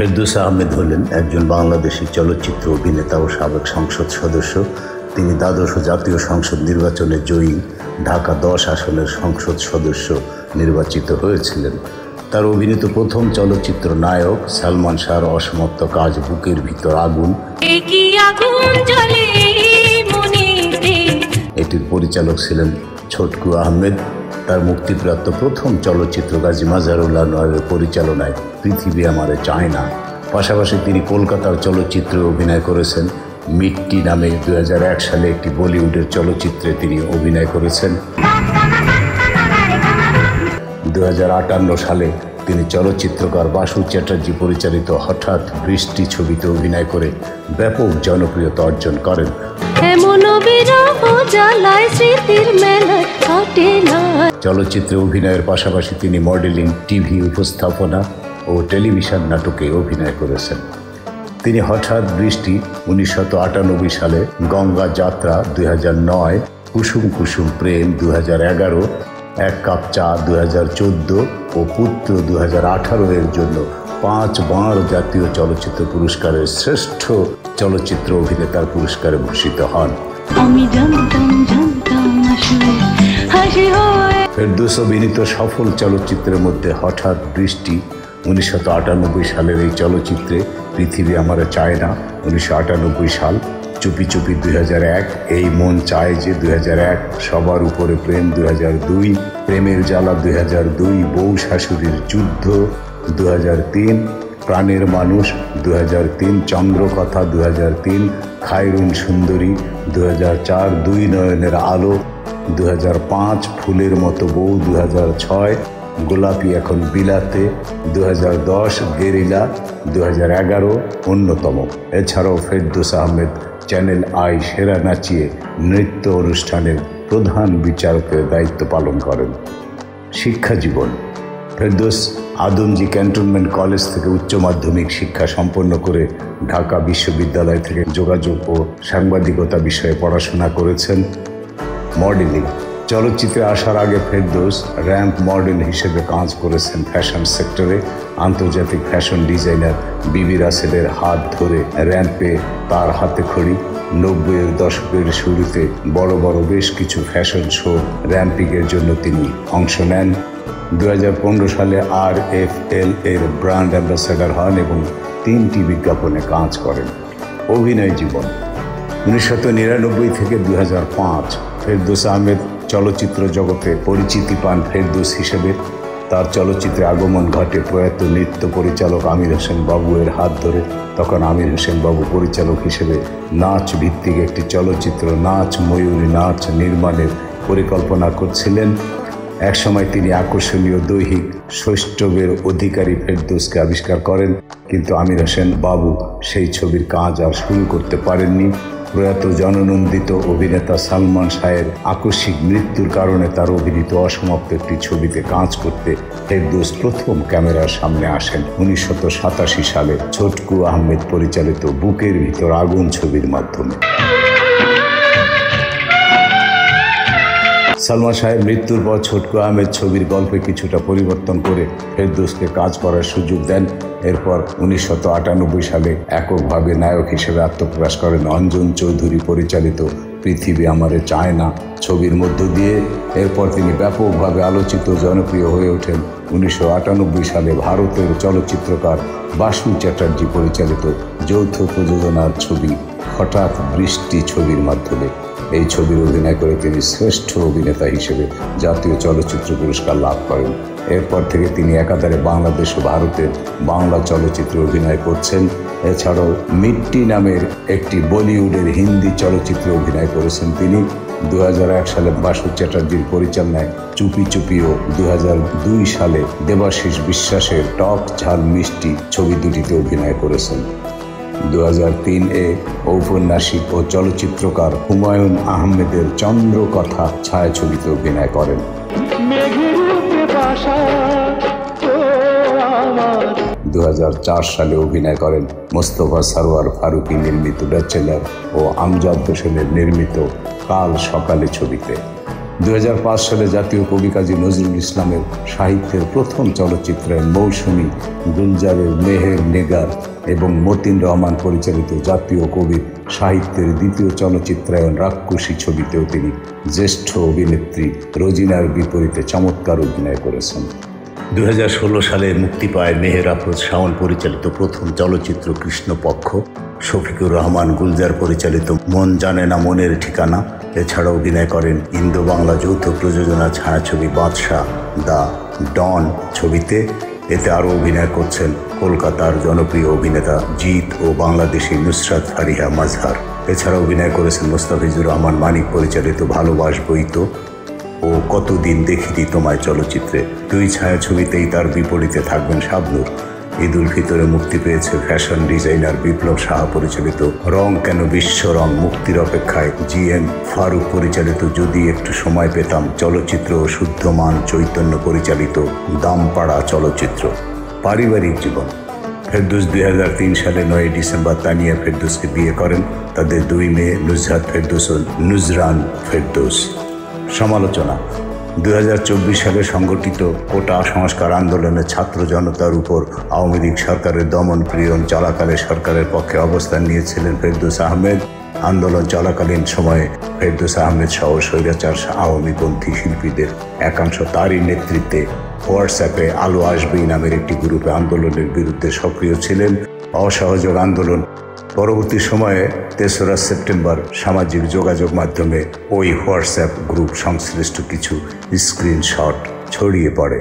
ফেরদৌস আহমেদ হলেন একজন বাংলাদেশি চলচ্চিত্র অভিনেতা ও সাবেক সংসদ সদস্য। তিনি দ্বাদশ জাতীয় সংসদ নির্বাচনে জয়ী ঢাকা 10 আসনের সংসদ সদস্য নির্বাচিত হয়েছিলেন। তার অভিনীত প্রথম চলচ্চিত্র নায়ক সালমান শাহর অসমাপ্ত কাজ বুকের ভিতর আগুন, এটির পরিচালক ছিলেন ছোটকু আহমেদ। তার মুক্তিপ্রাপ্ত প্রথম চলচ্চিত্র গাজী মাজহারুল্লাহ নোয়ারের পরিচালনায় পৃথিবী আমারে চায় না। পাশাপাশি তিনি কলকাতার চলচ্চিত্রে অভিনয় করেছেন। মিট্টি নামে 2001 সালে একটি বলিউডের চলচ্চিত্রে তিনি অভিনয় করেছেন। 2058 সালে তিনি চলচ্চিত্রকার বাসু চ্যাটার্জি পরিচালিত হঠাৎ বৃষ্টি ছবিতে অভিনয় করে ব্যাপক জনপ্রিয়তা অর্জন করেন। চলচ্চিত্রে অভিনয়ের পাশাপাশি তিনি মডেলিং, টিভি উপস্থাপনা ও টেলিভিশন নাটকে অভিনয় করেছেন। তিনি হঠাৎ বৃষ্টি 1998 সালে, গঙ্গা যাত্রা 2009, কুসুম কুসুম প্রেম 2011, এক কাপ চা 2014 ও পুত্র 2018 এর জন্য 5 বার জাতীয় চলচ্চিত্র পুরস্কারের শ্রেষ্ঠ চলচ্চিত্র অভিনেতার পুরস্কারে ভূষিত হন। ফেরদৌস অভিনীত সফল চলচ্চিত্রের মধ্যে হঠাৎ বৃষ্টি 1998 সালের এই চলচ্চিত্রে, পৃথিবী আমারে চায় না 1998 সাল, চুপি চুপি 2001, এই মন চায় যে 2001, সবার উপরে প্রেম 2002, প্রেমের জ্বালা 2002, বউ শাশুড়ির যুদ্ধ 2003, প্রাণের মানুষ 2003, চন্দ্রকথা 2003, খায়রুন সুন্দরী 2004, দুই নয়নের আলো 2005, ফুলের মতো বউ 2006, গোলাপি এখন বিলাতে 2010, গেরিলা 2011 অন্যতম। এছাড়াও ফেরদৌস আহমেদ চ্যানেল আই সেরা নাচিয়ে নৃত্য অনুষ্ঠানের প্রধান বিচারকের দায়িত্ব পালন করেন। শিক্ষা জীবন: ফেরদৌস আদমজী ক্যান্টনমেন্ট কলেজ থেকে উচ্চ মাধ্যমিক শিক্ষা সম্পন্ন করে ঢাকা বিশ্ববিদ্যালয় থেকে যোগাযোগ ও সাংবাদিকতা বিষয়ে পড়াশোনা করেছেন। মডেলিং: চলচ্চিত্রে আসার আগে ফেরদৌস র্যাম্প মডেল হিসেবে কাজ করেছেন ফ্যাশন সেক্টরে। আন্তর্জাতিক ফ্যাশন ডিজাইনার বিবি রাসেলের হাত ধরে র্যাম্পে তার হাতে খড়ি। 90-এর দশকের শুরুতে বড় বড় বেশ কিছু ফ্যাশন শো র্যাম্পিংয়ের জন্য তিনি অংশ নেন। 2015 সালে RFL এর ব্র্যান্ড অ্যাম্বাসেডর হন এবং 3টি বিজ্ঞাপনে কাজ করেন। অভিনয় জীবন: 1999 থেকে 2005 ফেরদৌস আহমেদ চলচ্চিত্র জগতে পরিচিতি পান ফেরদৌস হিসেবে। তার চলচ্চিত্রে আগমন ঘটে প্রয়াত নৃত্য পরিচালক আমির হোসেন বাবু এর হাত ধরে। তখন আমির হোসেন বাবু পরিচালক হিসেবে নাচ ভিত্তিক একটি চলচ্চিত্র নাচ ময়ূরী নাচ নির্মাণের পরিকল্পনা করছিলেন। একসময় তিনি আকর্ষণীয় দৈহিক সৌষ্ঠবের অধিকারী ফেরদৌসকে আবিষ্কার করেন, কিন্তু আমির হোসেন বাবু সেই ছবির কাজ আর শুরু করতে পারেননি। প্রয়াত জননন্দিত অভিনেতা সালমান শাহের আকস্মিক মৃত্যুর কারণে তার অভিনীত অসমাপ্ত একটি ছবিতে কাজ করতে ফেরদৌস প্রথম ক্যামেরার সামনে আসেন 1987 সালে ছোটকু আহমেদ পরিচালিত বুকের ভিতর আগুন ছবির মাধ্যমে। সালমান শাহের মৃত্যুর পর ছোটকু আহমেদ ছবির গল্পে কিছুটা পরিবর্তন করে ফেরদৌসকে কাজ করার সুযোগ দেন। এরপর 1998 সালে এককভাবে নায়ক হিসেবে আত্মপ্রকাশ করেন অঞ্জন চৌধুরী পরিচালিত পৃথিবী আমারে চায় না ছবির মধ্য দিয়ে। এরপর তিনি ব্যাপকভাবে আলোচিত জনপ্রিয় হয়ে ওঠেন 1998 সালে ভারতের চলচ্চিত্রকার বাসু চ্যাটার্জি পরিচালিত যৌথ প্রযোজনার ছবি হঠাৎ বৃষ্টি ছবির মাধ্যমে। এই ছবির অভিনয় করে তিনি শ্রেষ্ঠ অভিনেতা হিসেবে জাতীয় চলচ্চিত্র পুরস্কার লাভ করেন। এরপর থেকে তিনি একাধারে বাংলাদেশ ও ভারতের বাংলা চলচ্চিত্রে অভিনয় করছেন। এছাড়াও মিট্টি নামের একটি বলিউডের হিন্দি চলচ্চিত্রে অভিনয় করেছেন তিনি। 2001 সালে বাসু চ্যাটার্জির পরিচালনায় চুপি চুপি ও 2002 সালে দেবাশিস বিশ্বাসের টক ঝাল মিষ্টি ছবি দুটিতে অভিনয় করেছেন। 2003-এ ঔপন্যাসিক ও চলচ্চিত্রকার হুমায়ুন আহমেদের চন্দ্রকথা ছায়াছবিতে অভিনয় করেন। 2004 সালে অভিনয় করেন মোস্তফা সরওয়ার ফারুকী নির্মিত ব্যাচেলর ও আমজাদ হোসেনের নির্মিত কাল সকালে ছবিতে। 2005 সালে জাতীয় কবি কাজী নজরুল ইসলামের সাহিত্যের প্রথম চলচ্চিত্রের মৌসুমী, গুলজারের মেহের নেগার এবং মতিন রহমান পরিচালিত জাতীয় কবির সাহিত্যের দ্বিতীয় চলচ্চিত্রায়ন রাক্ষসী ছবিতেও তিনি জ্যেষ্ঠ অভিনেত্রী রোজিনার বিপরীতে চমৎকার অভিনয় করেছেন। 2016 সালে মুক্তি পায় মেহের আফরোজ শাওন পরিচালিত প্রথম চলচ্চিত্র কৃষ্ণপক্ষ। শফিকুর রহমান গুলজার পরিচালিত মন জানে না মনের ঠিকানা। এছাড়াও অভিনয় করেন ইন্দো বাংলা যৌথ প্রযোজনা ছায়াছবি বাদশাহ দ্য ডন ছবিতে। এতে আরও অভিনয় করছেন কলকাতার জনপ্রিয় অভিনেতা জিৎ ও বাংলাদেশি নুসরাত ফারিহা মাজহার। এছাড়াও অভিনয় করেছেন মোস্তাফিজুর রহমান মানিক পরিচালিত ভালোবাসবই তো ও কতদিন দেখিনি তোমায় চলচ্চিত্রে। দুই ছায়াছবিতেই তার বিপরীতে থাকবেন শাবনূর। ঈদ উল ফিতরে মুক্তি পেয়েছে ফ্যাশন ডিজাইনার বিপ্লব সাহা পরিচালিত রং কেন বিশ্ব রং। মুক্তির অপেক্ষায় GM ফারুক পরিচালিত যদি একটু সময় পেতাম চলচ্চিত্র ও শুদ্ধমান চৈতন্য পরিচালিত দামপাড়া চলচ্চিত্র। পারিবারিক জীবন। ফেরদৌস 2003 সালে 9 ডিসেম্বর তানিয়া ফেরদৌসকে বিয়ে করেন। তাদের দুই মেয়ে নুজহাত ফেরদৌস ও নুজরান ফেরদৌস। সমালোচনা। 2024 সালে সংগঠিত কোটা সংস্কার আন্দোলনে ছাত্র জনতার উপর আওয়ামী লীগ সরকারের দমন পীড়ন চলাকালে সরকারের পক্ষে অবস্থান নিয়েছিলেন ফেরদৌস আহমেদ। আন্দোলন চলাকালীন সময়ে ফেরদৌস আহমেদ সহ স্বৈরাচার আওয়ামীপন্থী শিল্পীদের একাংশ তারই নেতৃত্বে হোয়াটসঅ্যাপে আলো আসবেই নামের একটি গ্রুপে আন্দোলনের বিরুদ্ধে সক্রিয় ছিলেন। অসহযোগ আন্দোলন পরবর্তী সময়ে 3রা সেপ্টেম্বর সামাজিক যোগাযোগ মাধ্যমে ওই হোয়াটসঅ্যাপ গ্রুপ সংশ্লিষ্ট কিছু স্ক্রিনশট ছড়িয়ে পড়ে।